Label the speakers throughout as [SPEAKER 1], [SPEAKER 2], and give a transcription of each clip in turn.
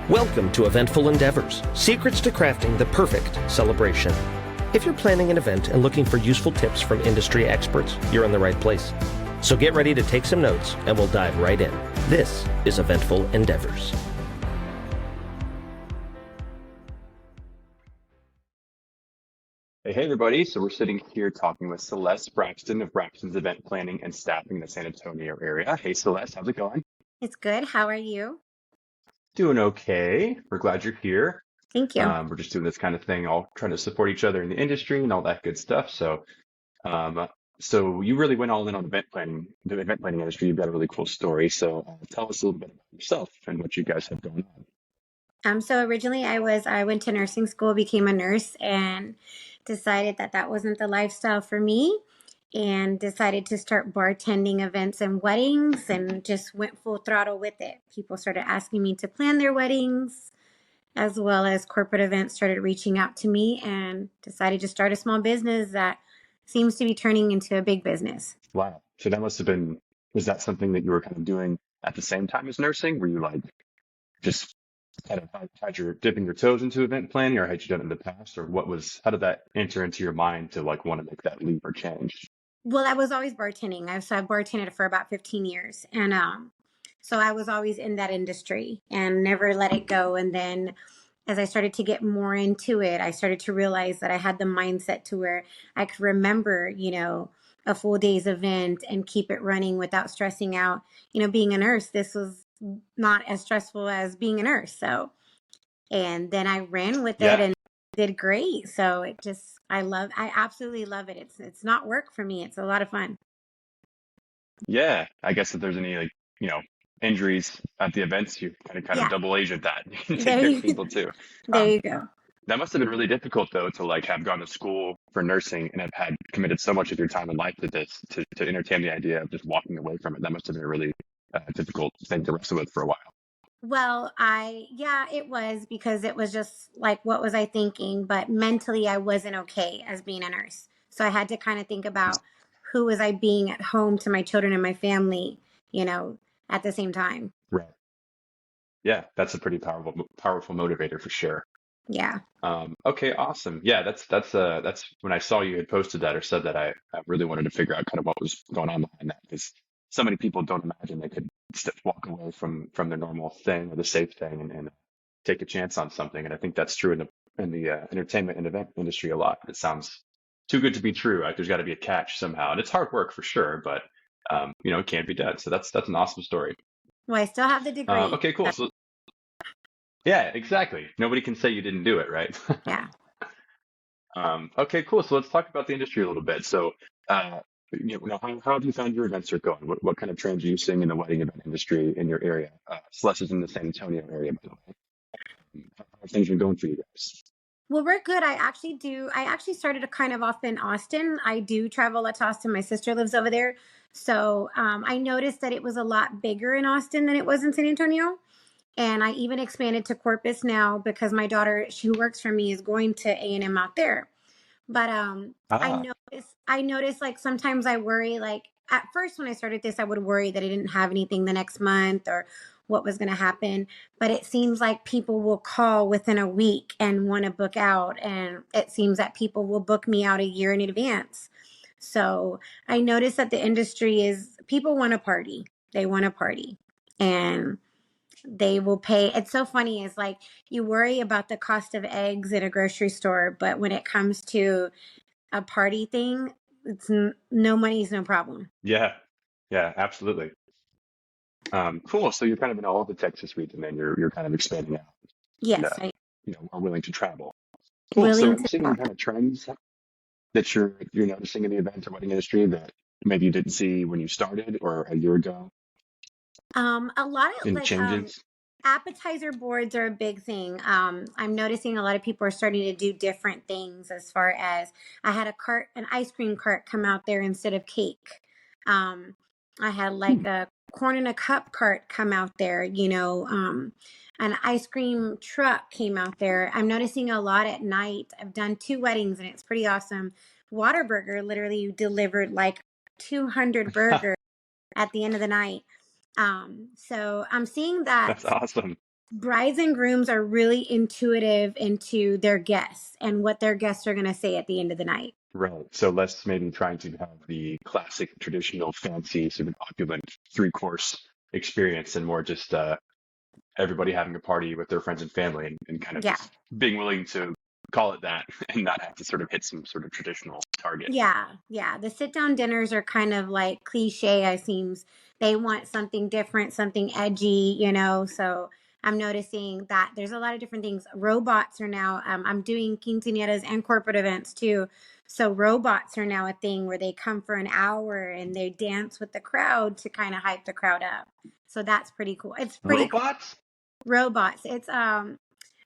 [SPEAKER 1] Welcome to Eventful Endeavors, secrets to crafting the perfect celebration. If you're planning an event and looking for useful tips from industry experts, you're in the right place. So get ready to take some notes and we'll dive right in. This is Eventful Endeavors.
[SPEAKER 2] Hey everybody, so we're sitting here talking with Celeste Braxton of Braxton's Event Planning and Staffing in the San Antonio area. Hey Celeste, how's it going?
[SPEAKER 3] It's good. How are you?
[SPEAKER 2] Doing okay. We're glad you're here.
[SPEAKER 3] Thank you.
[SPEAKER 2] We're just doing this kind of thing, all trying to support each other in the industry and all that good stuff. Um, so you really went all in on event planning, the event planning industry. You've got a really cool story. So tell us a little bit about yourself and what you guys have going on.
[SPEAKER 3] So originally I went to nursing school, became a nurse, and decided that that wasn't the lifestyle for me, and decided to start bartending events and weddings, and just went full throttle with it. People started asking me to plan their weddings, as well as corporate events started reaching out to me, and decided to start a small business that seems to be turning into a big business.
[SPEAKER 2] Wow. So that must have been, was that something that you were kind of doing at the same time as nursing? Were you like just kind of had your dipping your toes into event planning, or had you done it in the past, or how did that enter into your mind to like want to make that leap or change?
[SPEAKER 3] Well, I was always bartending. I've bartended for about 15 years. And so I was always in that industry and never let it go. And then as I started to get more into it, I started to realize that I had the mindset to where I could remember, a full day's event and keep it running without stressing out. Being a nurse, this was not as stressful as being a nurse. So, and then I ran with it
[SPEAKER 2] Yeah.
[SPEAKER 3] and did great. So I absolutely love it. It's not work for me. It's a lot of fun.
[SPEAKER 2] Yeah. I guess if there's any like, you know, injuries at the events, you kind of
[SPEAKER 3] Yeah,
[SPEAKER 2] double agent that. You take
[SPEAKER 3] there
[SPEAKER 2] care of
[SPEAKER 3] you
[SPEAKER 2] people too.
[SPEAKER 3] there
[SPEAKER 2] Um,
[SPEAKER 3] you go.
[SPEAKER 2] that must have been really difficult though to like have gone to school for nursing and have had committed so much of your time and life to this to entertain the idea of just walking away from it. That must have been a really difficult thing to wrestle with for a while.
[SPEAKER 3] Well, yeah, it was because it was just like, what was I thinking? But mentally, I wasn't okay as being a nurse. So I had to kind of think about who was I being at home to my children and my family, you know, at the same time.
[SPEAKER 2] Right. Yeah, that's a pretty powerful motivator for sure.
[SPEAKER 3] Yeah.
[SPEAKER 2] Okay, awesome. Yeah, that's when I saw you had posted that or said that I really wanted to figure out kind of what was going on behind that because so many people don't imagine they could walk away from the normal thing or the safe thing and take a chance on something. And I think that's true in the entertainment and event industry a lot. It sounds too good to be true. Like there's got to be a catch somehow, and it's hard work for sure, but it can't be done. So that's an awesome story.
[SPEAKER 3] Well, I still have the degree.
[SPEAKER 2] Okay, cool. So yeah, exactly. Nobody can say you didn't do it, right?
[SPEAKER 3] Yeah.
[SPEAKER 2] Okay, cool. So let's talk about the industry a little bit. So, how have you found your events are going? What kind of trends are you seeing in the wedding event industry in your area? Celeste is in the San Antonio area, by the way. How have things been going for you guys?
[SPEAKER 3] Well, we're good. I actually started a kind of off in Austin. I do travel a lot to Austin. My sister lives over there. So I noticed that it was a lot bigger in Austin than it was in San Antonio. And I even expanded to Corpus now because my daughter, she who works for me, is going to A&M out there. But
[SPEAKER 2] Ah,
[SPEAKER 3] I notice like sometimes I worry, like at first when I started this, I would worry that I didn't have anything the next month or what was going to happen. But it seems like people will call within a week and want to book out, and it seems that people will book me out a year in advance. So I notice that the industry is, people want to party. They want to party. And they will pay. It's so funny. It's like you worry about the cost of eggs at a grocery store, but when it comes to a party thing, no money is no problem.
[SPEAKER 2] yeah, yeah, absolutely. Cool. So you're kind of in all of the Texas region, then you're kind of expanding out and
[SPEAKER 3] Yes, I
[SPEAKER 2] are willing to travel. Cool. So
[SPEAKER 3] willing
[SPEAKER 2] are you
[SPEAKER 3] to
[SPEAKER 2] seeing any
[SPEAKER 3] talk.
[SPEAKER 2] kind of trends that you're noticing in the event or wedding industry that maybe you didn't see when you started or a year ago?
[SPEAKER 3] A lot of
[SPEAKER 2] Any
[SPEAKER 3] like
[SPEAKER 2] changes?
[SPEAKER 3] appetizer boards are a big thing. I'm noticing a lot of people are starting to do different things as far as I had an ice cream cart come out there instead of cake. Um, I had like a corn in a cup cart come out there, an ice cream truck came out there. I'm noticing a lot at night. I've done two weddings and it's pretty awesome. Whataburger literally delivered like 200 burgers at the end of the night. So I'm seeing that
[SPEAKER 2] That's awesome.
[SPEAKER 3] Brides and grooms are really intuitive into their guests and what their guests are going to say at the end of the night.
[SPEAKER 2] Right. So less maybe trying to have the classic, traditional, fancy, sort of opulent three-course experience and more just everybody having a party with their friends and family and kind of
[SPEAKER 3] Yeah.
[SPEAKER 2] just being willing to call it that and not have to sort of hit some sort of traditional target.
[SPEAKER 3] Yeah, yeah. The sit down dinners are kind of like cliche, I seems. They want something different, something edgy, So I'm noticing that there's a lot of different things. Robots are now, I'm doing quinceañeras and corporate events too. So robots are now a thing where they come for an hour and they dance with the crowd to kind of hype the crowd up. So that's pretty cool. It's pretty cool.
[SPEAKER 2] Robots?
[SPEAKER 3] Robots. It's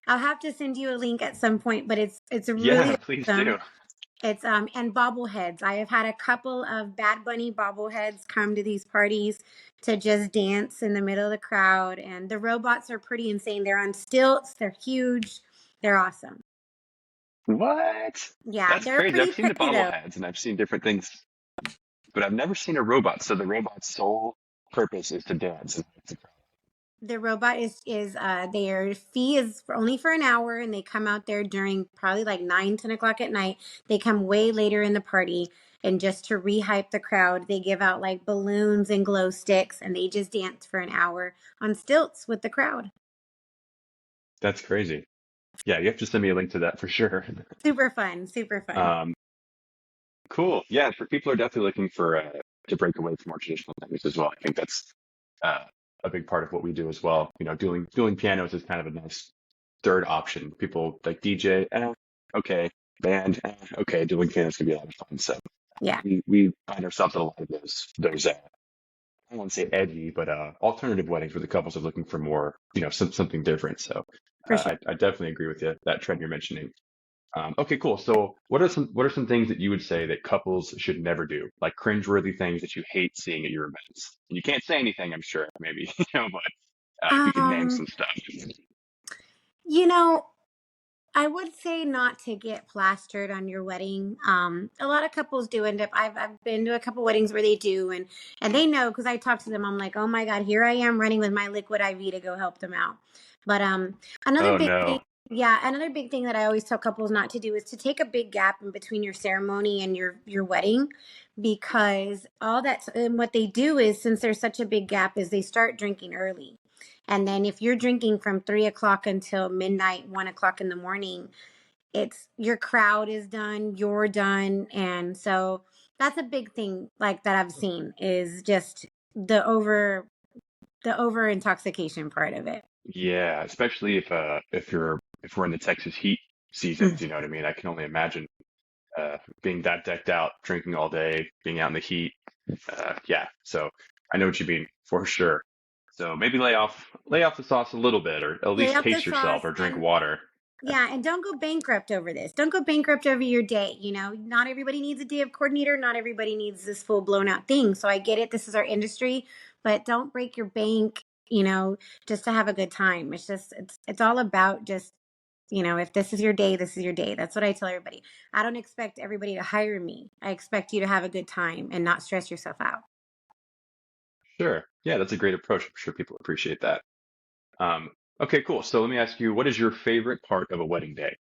[SPEAKER 3] I'll have to send you a link at some point, but it's
[SPEAKER 2] Yeah,
[SPEAKER 3] really
[SPEAKER 2] please
[SPEAKER 3] awesome.
[SPEAKER 2] do.
[SPEAKER 3] It's and bobbleheads. I have had a couple of Bad Bunny bobbleheads come to these parties to just dance in the middle of the crowd. And the robots are pretty insane. They're on stilts. They're huge. They're awesome.
[SPEAKER 2] What?
[SPEAKER 3] Yeah,
[SPEAKER 2] That's
[SPEAKER 3] they're
[SPEAKER 2] crazy.
[SPEAKER 3] pretty
[SPEAKER 2] I've seen the
[SPEAKER 3] pretty though.
[SPEAKER 2] bobbleheads and I've seen different things, but I've never seen a robot. So the robot's sole purpose is to dance.
[SPEAKER 3] The robot is their fee is only for an hour, and they come out there during probably like 9, 10 o'clock at night. They come way later in the party, and just to rehype the crowd, they give out like balloons and glow sticks, and they just dance for an hour on stilts with the crowd.
[SPEAKER 2] That's crazy. Yeah, you have to send me a link to that for sure.
[SPEAKER 3] Super fun, super fun.
[SPEAKER 2] Um, cool. Yeah, for people are definitely looking for to break away from more traditional things as well. I think that's uh, a big part of what we do as well. You know, dueling pianos is kind of a nice third option. People like DJ, okay, band, okay, dueling pianos can be a lot of fun. So
[SPEAKER 3] Yeah,
[SPEAKER 2] we find ourselves at a lot of those I won't say edgy, but alternative weddings where the couples are looking for more, something different. So
[SPEAKER 3] for sure.
[SPEAKER 2] I definitely agree with you that trend you're mentioning. Okay, cool. So what are some things that you would say that couples should never do, like cringeworthy things that you hate seeing at your events? And you can't say anything, I'm sure, maybe, but if you could name
[SPEAKER 3] Um,
[SPEAKER 2] some stuff.
[SPEAKER 3] you know, I would say not to get plastered on your wedding. A lot of couples do end up. I've been to a couple weddings where they do, and they know because I talk to them. I'm like, oh my god, here I am running with my liquid IV to go help them out. But another
[SPEAKER 2] Oh
[SPEAKER 3] big thing,
[SPEAKER 2] no.
[SPEAKER 3] yeah, another big thing that I always tell couples not to do is to take a big gap in between your ceremony and your wedding, because all that and what they do is since there's such a big gap is they start drinking early. And then if you're drinking from 3 o'clock until midnight, 1 o'clock in the morning, it's your crowd is done, you're done. And so that's a big thing like that I've seen is just the over intoxication part of it.
[SPEAKER 2] Yeah, especially if we're in the Texas heat
[SPEAKER 3] Mm.
[SPEAKER 2] seasons, you know what I mean? I can only imagine being that decked out, drinking all day, being out in the heat. Yeah, so I know what you mean for sure. So maybe lay off the sauce a little bit, or at
[SPEAKER 3] Lay
[SPEAKER 2] least
[SPEAKER 3] off the
[SPEAKER 2] pace yourself,
[SPEAKER 3] sauce
[SPEAKER 2] or drink
[SPEAKER 3] and
[SPEAKER 2] water.
[SPEAKER 3] yeah, and don't go bankrupt over this. Don't go bankrupt over your day. Not everybody needs a day of coordinator. Not everybody needs this full blown out thing. So I get it. This is our industry, but don't break your bank, just to have a good time. It's all about just, if this is your day, this is your day. That's what I tell everybody. I don't expect everybody to hire me. I expect you to have a good time and not stress yourself out.
[SPEAKER 2] Sure. Yeah, that's a great approach. I'm sure people appreciate that. Um, okay, cool. So let me ask you, what is your favorite part of a wedding day?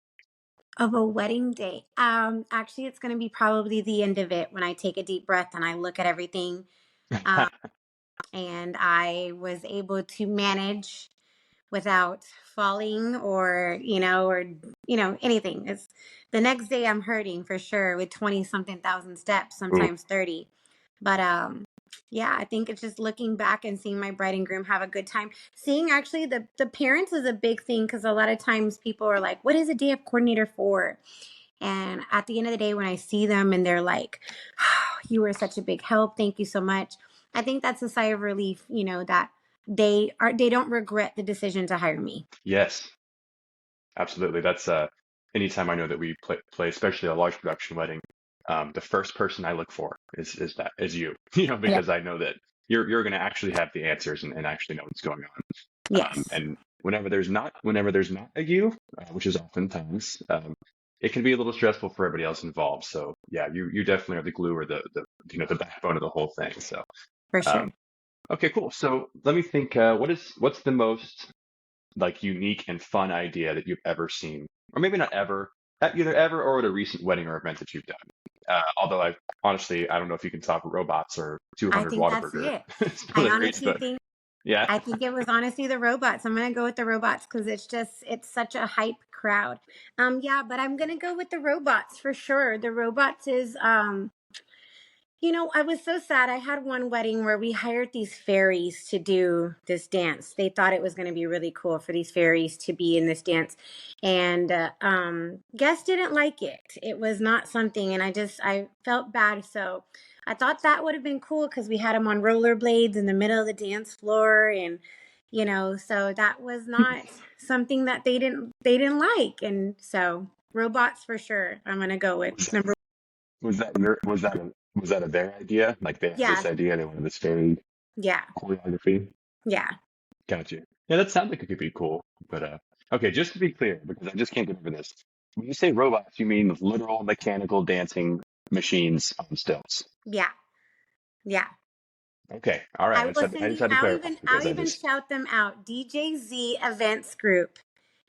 [SPEAKER 3] Of a wedding day. Actually, it's going to be probably the end of it when I take a deep breath and I look at everything. Um, and I was able to manage without falling or anything. It's the next day I'm hurting for sure with 20 something thousand steps,
[SPEAKER 2] Ooh,
[SPEAKER 3] sometimes 30. But yeah, I think it's just looking back and seeing my bride and groom have a good time. Seeing actually the parents is a big thing because a lot of times people are like, what is a day of coordinator for? And at the end of the day, when I see them and they're like, oh, you were such a big help. Thank you so much. I think that's a sigh of relief, that they don't regret the decision to hire me.
[SPEAKER 2] yes, absolutely. That's anytime I know that we play, especially a large production wedding, the first person I look for is you,
[SPEAKER 3] Yeah.
[SPEAKER 2] because I know that you're going to actually have the answers and actually know what's going on.
[SPEAKER 3] Yes,
[SPEAKER 2] And whenever there's not a you, which is oftentimes, it can be a little stressful for everybody else involved. So yeah, you definitely are the glue or the backbone of the whole thing. So
[SPEAKER 3] for sure.
[SPEAKER 2] um, okay, cool. So let me think. What's the most? like unique and fun idea that you've ever seen, or maybe not ever, either ever or at a recent wedding or event that you've done. Although I don't know if you can top robots or
[SPEAKER 3] I
[SPEAKER 2] 200
[SPEAKER 3] think that's
[SPEAKER 2] Whataburger
[SPEAKER 3] it. I
[SPEAKER 2] deliveries,
[SPEAKER 3] honestly
[SPEAKER 2] but
[SPEAKER 3] think
[SPEAKER 2] yeah.
[SPEAKER 3] I think it was honestly the robots. I'm gonna go with the robots because it's such a hype crowd. Yeah, but I'm gonna go with the robots for sure. The robots is I was so sad. I had one wedding where we hired these fairies to do this dance. They thought it was going to be really cool for these fairies to be in this dance. And guests didn't like it. It was not something, and I felt bad. So I thought that would have been cool because we had them on rollerblades in the middle of the dance floor, and so that was not something that they didn't like. And so robots for sure. I'm gonna go with
[SPEAKER 2] Was that
[SPEAKER 3] number.
[SPEAKER 2] was that their idea? Like they had
[SPEAKER 3] Yeah,
[SPEAKER 2] this idea, they wanted this fairy
[SPEAKER 3] yeah,
[SPEAKER 2] choreography.
[SPEAKER 3] yeah.
[SPEAKER 2] Got you. Yeah, that sounds like it could be cool. But okay, just to be clear, because I just can't get over this. When you say robots, you mean literal mechanical dancing machines on stilts.
[SPEAKER 3] Yeah, yeah.
[SPEAKER 2] Okay, all right.
[SPEAKER 3] I will
[SPEAKER 2] I
[SPEAKER 3] send
[SPEAKER 2] just
[SPEAKER 3] you.
[SPEAKER 2] had to clarify
[SPEAKER 3] I'll
[SPEAKER 2] because I
[SPEAKER 3] even
[SPEAKER 2] just
[SPEAKER 3] shout them out. DJZ Events Group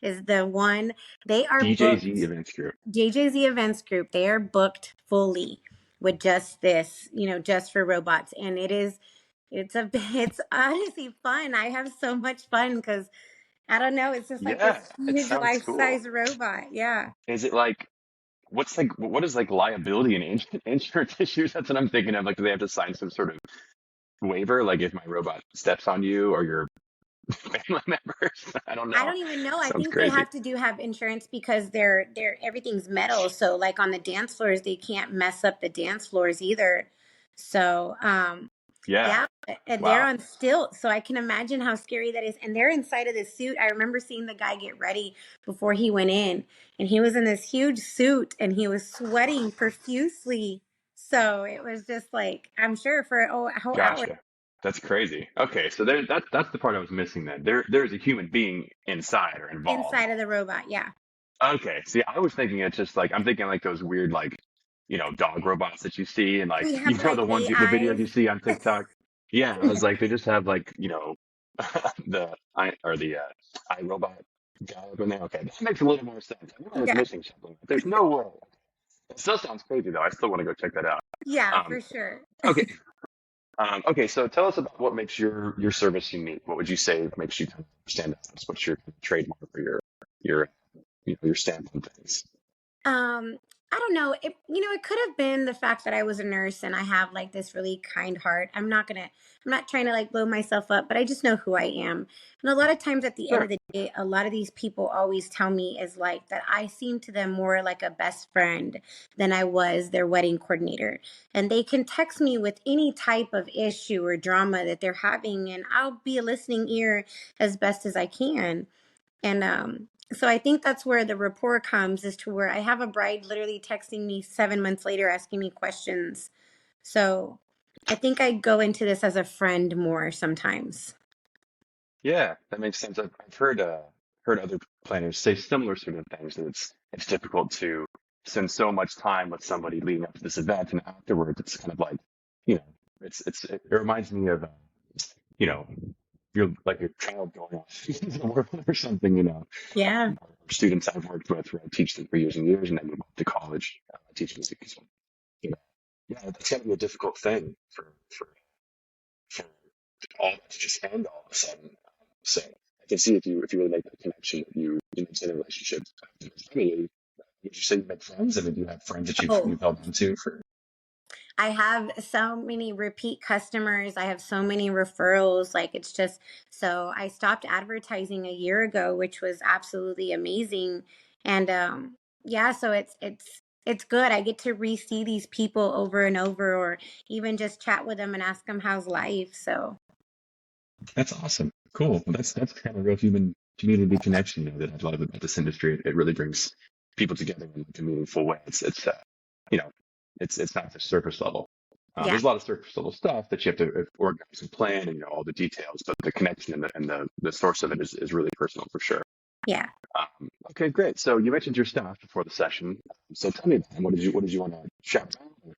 [SPEAKER 3] is the one. They are
[SPEAKER 2] DJZ
[SPEAKER 3] booked.
[SPEAKER 2] Events Group.
[SPEAKER 3] JJZ Events Group. They are booked fully with just this. Just for robots, and it is. It's honestly fun. I have so much fun because I don't know. It's just like this
[SPEAKER 2] Yeah, it
[SPEAKER 3] huge
[SPEAKER 2] sounds
[SPEAKER 3] life
[SPEAKER 2] cool.
[SPEAKER 3] size robot. Yeah.
[SPEAKER 2] Is it like what is like liability and insurance issues? That's what I'm thinking of. Like, do they have to sign some sort of waiver? Like, if my robot steps on you or your family members? I don't
[SPEAKER 3] I
[SPEAKER 2] know.
[SPEAKER 3] don't even know. I
[SPEAKER 2] Sounds
[SPEAKER 3] think they
[SPEAKER 2] crazy.
[SPEAKER 3] have insurance because they're everything's metal. So like on the dance floors, they can't mess up the dance floors either. So
[SPEAKER 2] Yeah.
[SPEAKER 3] yeah, and they're
[SPEAKER 2] Wow.
[SPEAKER 3] on stilts. So I can imagine how scary that is. And they're inside of this suit. I remember seeing the guy get ready before he went in, and he was in this huge suit and he was sweating profusely. So it was just like I'm sure for a whole hour
[SPEAKER 2] Gotcha. That's crazy. Okay, so that's the part I was missing then. There's a human being inside or involved.
[SPEAKER 3] inside of the robot. Yeah,
[SPEAKER 2] Okay. See, I was thinking it's just like I'm thinking like those weird like, dog robots that you see and like
[SPEAKER 3] we have
[SPEAKER 2] the
[SPEAKER 3] like
[SPEAKER 2] ones the videos
[SPEAKER 3] AIs.
[SPEAKER 2] you see on TikTok. Yeah, I was like they just have like, the iRobot guy up in there. Okay, that makes a little more sense. I knew I was
[SPEAKER 3] Yeah,
[SPEAKER 2] missing something. There's no way. It still sounds crazy though. I still want to go check that out.
[SPEAKER 3] yeah,
[SPEAKER 2] Um,
[SPEAKER 3] for sure.
[SPEAKER 2] okay. Okay, so tell us about what makes your service unique. What would you say makes you kind of stand out? What's your trademark or your your stamp on things?
[SPEAKER 3] Um, I don't know. It could have been the fact that I was a nurse and I have like this really kind heart. I'm not trying to like blow myself up, but I just know who I am. And a lot of times at the end of
[SPEAKER 2] Sure.
[SPEAKER 3] the day, a lot of these people always tell me is like that I seem to them more like a best friend than I was their wedding coordinator. And they can text me with any type of issue or drama that they're having, and I'll be a listening ear as best as I can. And so I think that's where the rapport comes, is to where I have a bride literally texting me 7 months later asking me questions. So I think I go into this as a friend more sometimes.
[SPEAKER 2] Yeah, that makes sense. I've heard other planners say similar sort of things that it's difficult to spend so much time with somebody leading up to this event and afterwards it's kind of like, you know, it reminds me of you know, you're like your child going off to work or something,
[SPEAKER 3] Yeah.
[SPEAKER 2] students I've worked with where I teach them for years and years and then move up to college, teach music as well. You know, yeah, that's gonna be a difficult thing for all that to just end all of a sudden. So I can see if you really make that connection, that you maintain a relationship. Family, would you say you make friends? I mean, do you have friends that
[SPEAKER 3] Oh,
[SPEAKER 2] you've held on to for?
[SPEAKER 3] I have so many repeat customers. I have so many referrals. Like it's just so I stopped advertising a year ago, which was absolutely amazing. And yeah, so it's good. I get to re-see these people over and over, or even just chat with them and ask them how's life. So
[SPEAKER 2] That's awesome. Cool. Well, that's kind of real human community connection, that I love about this industry. It really brings people together in like a meaningful way. You know, it's not just surface level.
[SPEAKER 3] yeah,
[SPEAKER 2] There's a lot of surface level stuff that you have to organize and plan and all the details, but the connection and the source of it is really personal for sure.
[SPEAKER 3] yeah.
[SPEAKER 2] Okay, great. So you mentioned your staff before the session. So tell me about them. What did you want to shout out?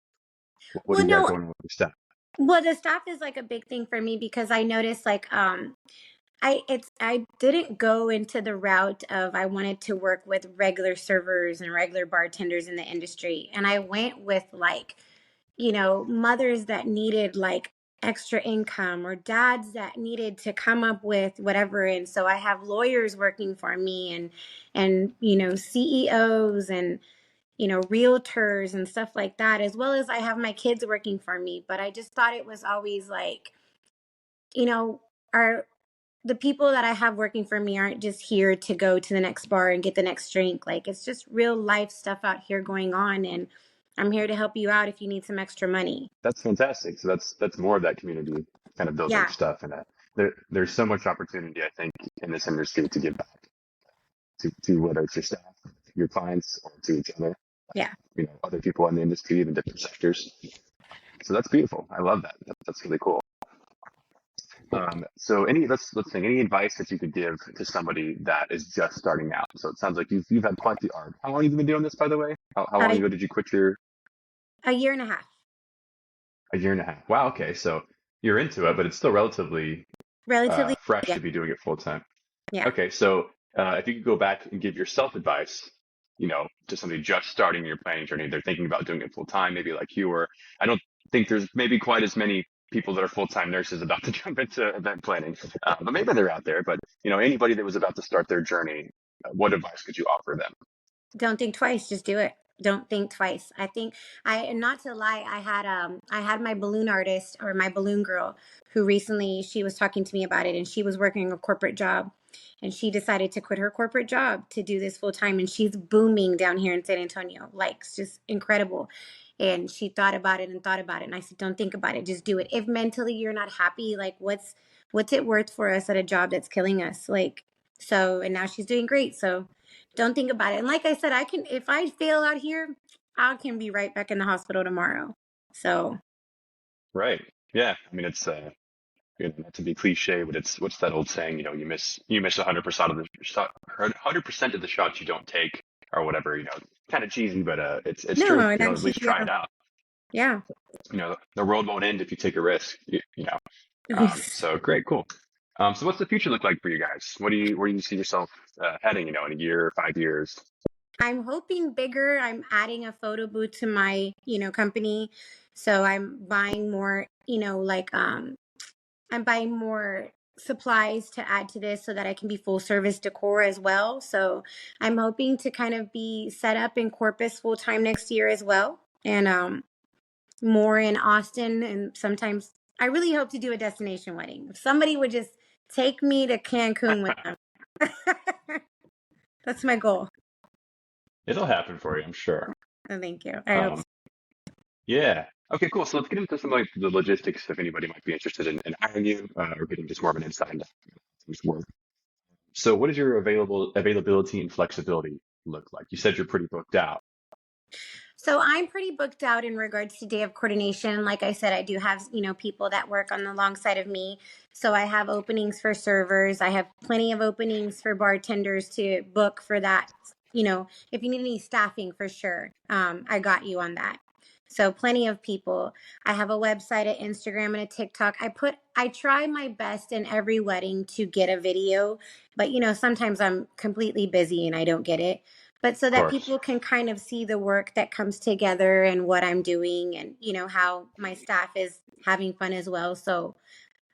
[SPEAKER 2] What do
[SPEAKER 3] Well,
[SPEAKER 2] you got
[SPEAKER 3] no,
[SPEAKER 2] going on with your staff?
[SPEAKER 3] well, the staff is like a big thing for me because I noticed like I didn't go into the route of I wanted to work with regular servers and regular bartenders in the industry. And I went with like, mothers that needed like extra income or dads that needed to come up with whatever. And so I have lawyers working for me and CEOs and realtors and stuff like that, as well as I have my kids working for me. But I just thought it was always like, you know, our the people that I have working for me aren't just here to go to the next bar and get the next drink. Like it's just real life stuff out here going on, and I'm here to help you out if you need some extra money.
[SPEAKER 2] That's fantastic. So that's more of that community kind of building
[SPEAKER 3] Yeah,
[SPEAKER 2] stuff, and there's so much opportunity I think in this industry to give back to whether it's your staff, your clients, or to each other,
[SPEAKER 3] yeah.
[SPEAKER 2] other people in the industry, even different sectors. So that's beautiful. I love that. That's really cool. So let's think, any advice that you could give to somebody that is just starting out? So it sounds like you've had quite the arc. How long have you been doing this, by the way? How long
[SPEAKER 3] About
[SPEAKER 2] ago did you quit your
[SPEAKER 3] a year and a half,
[SPEAKER 2] a year and a half? Wow. Okay. So you're into it, but it's still relatively
[SPEAKER 3] relatively.
[SPEAKER 2] fresh
[SPEAKER 3] Yeah,
[SPEAKER 2] to be doing it full time.
[SPEAKER 3] yeah.
[SPEAKER 2] Okay. So if you could go back and give yourself advice, to somebody just starting your planning journey, they're thinking about doing it full time, maybe like you were. I don't think there's maybe quite as many people that are full-time nurses about to jump into event planning, but maybe they're out there. But anybody that was about to start their journey, what advice could you offer them?
[SPEAKER 3] Don't think twice, just do it. Don't think twice. I think and not to lie, I had my balloon artist or my balloon girl who recently she was talking to me about it, and she was working a corporate job, and she decided to quit her corporate job to do this full time, and she's booming down here in San Antonio. Like it's just incredible. And she thought about it and thought about it, and I said don't think about it, just do it. If mentally you're not happy, like what's it worth for us at a job that's killing us? Like so, and now she's doing great. So don't think about it. And like I said, I can, if I fail out here, I can be right back in the hospital tomorrow. So,
[SPEAKER 2] Right. Yeah. I mean, it's not to be cliche, but it's what's that old saying? You miss 100% of the shot, 100% of the shots you don't take, or whatever. Kind of cheesy, but it's true.
[SPEAKER 3] no, and
[SPEAKER 2] At
[SPEAKER 3] actually,
[SPEAKER 2] least try
[SPEAKER 3] yeah,
[SPEAKER 2] it out.
[SPEAKER 3] yeah.
[SPEAKER 2] The world won't end if you take a risk. So great, cool. So what's the future look like for you guys? Where do you see yourself heading? In a year, 5 years?
[SPEAKER 3] I'm hoping bigger. I'm adding a photo booth to my, company. So I'm buying more, I'm buying more supplies to add to this so that I can be full service decor as well. So I'm hoping to kind of be set up in Corpus full time next year as well. And more in Austin, and sometimes I really hope to do a destination wedding. If somebody would just take me to Cancun with them. That's my goal.
[SPEAKER 2] It'll happen for you, I'm sure.
[SPEAKER 3] Oh, thank you. I hope so.
[SPEAKER 2] Um, yeah. Okay, cool. So let's get into some like the logistics if anybody might be interested in hiring you or getting just more of an insight into how things work. So what does your availability and flexibility look like? You said you're pretty booked out.
[SPEAKER 3] So I'm pretty booked out in regards to day of coordination. Like I said, I do have, people that work on the long side of me. So I have openings for servers. I have plenty of openings for bartenders to book for that. If you need any staffing for sure, I got you on that. So plenty of people. I have a website, an Instagram, and a TikTok. I try my best in every wedding to get a video, but sometimes I'm completely busy and I don't get it, but so
[SPEAKER 2] Of
[SPEAKER 3] that
[SPEAKER 2] course.
[SPEAKER 3] people can kind of see the work that comes together and what I'm doing, and how my staff is having fun as well. So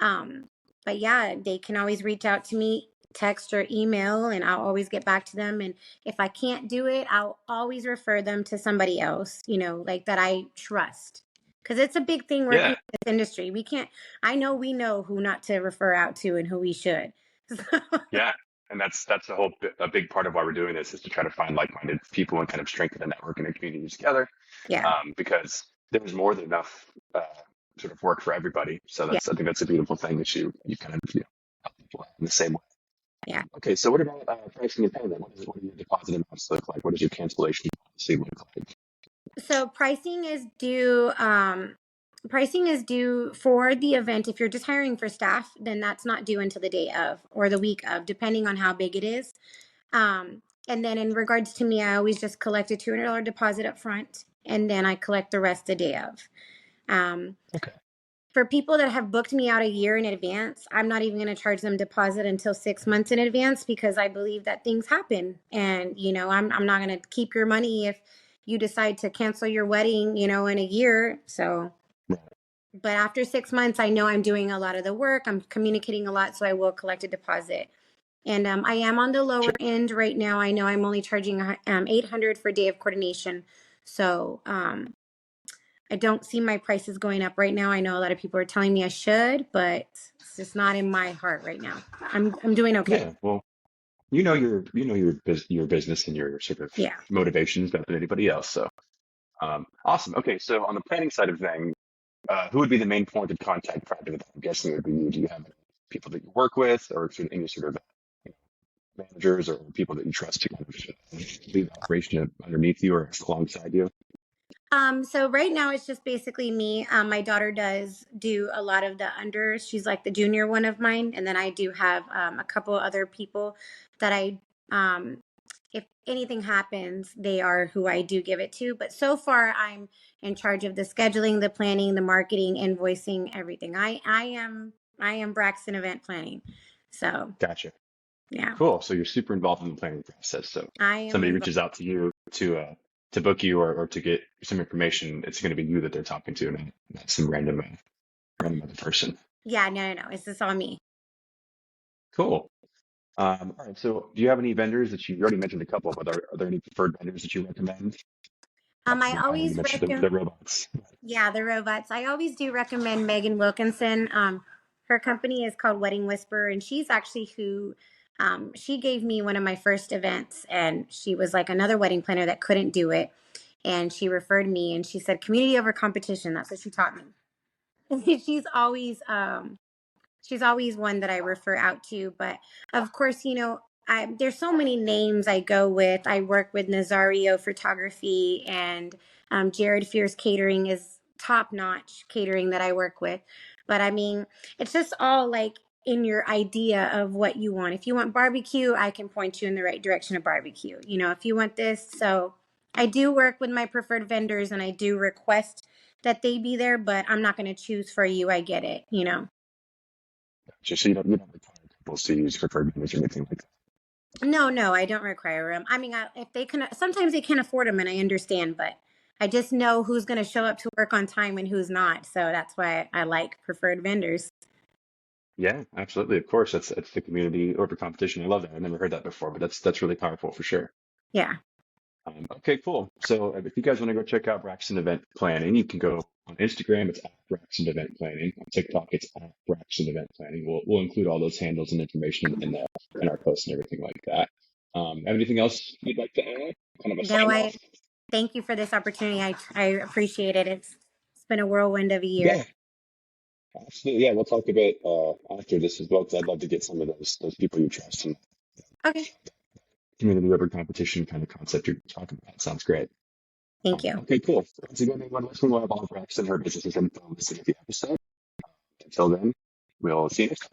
[SPEAKER 3] um but yeah, they can always reach out to me, text or email, and I'll always get back to them. And if I can't do it, I'll always refer them to somebody else, like that I trust, because it's a big thing working
[SPEAKER 2] Yeah.
[SPEAKER 3] in this industry. We know who not to refer out to and who we should.
[SPEAKER 2] Yeah. And that's a big part of why we're doing this is to try to find like-minded people and kind of strengthen a network and a community together.
[SPEAKER 3] Yeah,
[SPEAKER 2] Because there's more than enough sort of work for everybody. So
[SPEAKER 3] yeah,
[SPEAKER 2] I think that's a beautiful thing that you kind of help people out in the same way.
[SPEAKER 3] yeah.
[SPEAKER 2] Okay, so what about pricing and payment? What do your deposit amounts look like? What does your cancellation policy look like?
[SPEAKER 3] So pricing is due for the event. If you're just hiring for staff, then that's not due until the day of or the week of, depending on how big it is. And then in regards to me, I always just collect a $200 deposit up front, and then I collect the rest the day of. Um,
[SPEAKER 2] Okay.
[SPEAKER 3] for people that have booked me out a year in advance, I'm not even going to charge them deposit until 6 months in advance, because I believe that things happen. And, I'm not going to keep your money if you decide to cancel your wedding, in a year. So,
[SPEAKER 2] Right.
[SPEAKER 3] but after 6 months, I know I'm doing a lot of the work. I'm communicating a lot, so I will collect a deposit. And I am on the lower
[SPEAKER 2] Sure.
[SPEAKER 3] end right now. I know I'm only charging $800 for day of coordination. So, I don't see my prices going up right now. I know a lot of people are telling me I should, but it's just not in my heart right now. I'm doing okay.
[SPEAKER 2] Yeah. Well, your business and your sort of
[SPEAKER 3] Yeah.
[SPEAKER 2] motivations better than anybody else. So, awesome. Okay. So on the planning side of things, who would be the main point of contact prior to that? I'm guessing it would be you. Do you have any people that you work with, or any sort of managers or people that you trust to kind of lead the operation underneath you or alongside you?
[SPEAKER 3] So right now it's just basically me. My daughter does do a lot of the unders. She's like the junior one of mine. And then I do have a couple other people that if anything happens, they are who I do give it to. But so far I'm in charge of the scheduling, the planning, the marketing, invoicing, everything. I am Braxton event planning. So
[SPEAKER 2] Gotcha.
[SPEAKER 3] yeah,
[SPEAKER 2] Cool. So you're super involved in the planning process. So
[SPEAKER 3] I am
[SPEAKER 2] somebody
[SPEAKER 3] involved.
[SPEAKER 2] reaches out to you to book you or to get some information, it's going to be you that they're talking to, not some random other person.
[SPEAKER 3] Yeah, no. It's just on me.
[SPEAKER 2] Cool. All right. So do you have any vendors that you already mentioned a couple, but are there any preferred vendors that you recommend?
[SPEAKER 3] I
[SPEAKER 2] I know you
[SPEAKER 3] always
[SPEAKER 2] mentioned
[SPEAKER 3] recommend.
[SPEAKER 2] the robots.
[SPEAKER 3] Yeah, the robots. I always do recommend Megan Wilkinson. Her company is called Wedding Whisperer, and she's actually who she gave me one of my first events, and she was like another wedding planner that couldn't do it, and she referred me, and she said community over competition. That's what she taught me. She's always one that I refer out to. But of course, there's so many names I go with. I work with Nazario Photography, and Jared Fierce Catering is top notch catering that I work with. But I mean, it's just all like in your idea of what you want. If you want barbecue, I can point you in the right direction of barbecue. If you want this. So I do work with my preferred vendors, and I do request that they be there, but I'm not going to choose for you. I get it.
[SPEAKER 2] Just so you don't require people to use preferred vendors or anything like that.
[SPEAKER 3] No, I don't require them. I mean, if they can, sometimes they can't afford them, and I understand, but I just know who's going to show up to work on time and who's not. So that's why I like preferred vendors.
[SPEAKER 2] Yeah, absolutely. Of course, that's the community over competition. I love that. I've never heard that before, but that's really powerful for sure.
[SPEAKER 3] Yeah.
[SPEAKER 2] Okay, cool. So if you guys want to go check out Braxton Event Planning, you can go on Instagram. It's at Braxton Event Planning. On TikTok, it's at Braxton Event Planning. We'll include all those handles and information in our posts and everything like that. Have anything else you'd like to add? Kind of a
[SPEAKER 3] No,
[SPEAKER 2] sign
[SPEAKER 3] I
[SPEAKER 2] off?
[SPEAKER 3] thank you for this opportunity. I appreciate it. It's been a whirlwind of a year.
[SPEAKER 2] Yeah, absolutely. Yeah, we'll talk a bit after this as well, because I'd love to get some of those people you trust and
[SPEAKER 3] Okay.
[SPEAKER 2] community over competition kind of concept you're talking about. Sounds great.
[SPEAKER 3] Thank you.
[SPEAKER 2] Okay, cool. Once again, anyone listening, we'll have all of Braxton, her businesses, and info listed in the episode. Until then, we'll see you next time.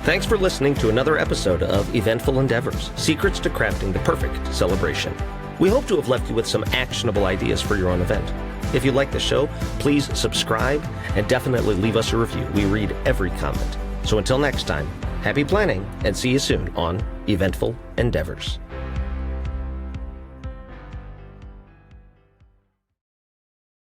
[SPEAKER 1] Thanks for listening to another episode of Eventful Endeavors, Secrets to Crafting the Perfect Celebration. We hope to have left you with some actionable ideas for your own event. If you like the show, please subscribe and definitely leave us a review. We read every comment. So until next time, happy planning and see you soon on Eventful Endeavors.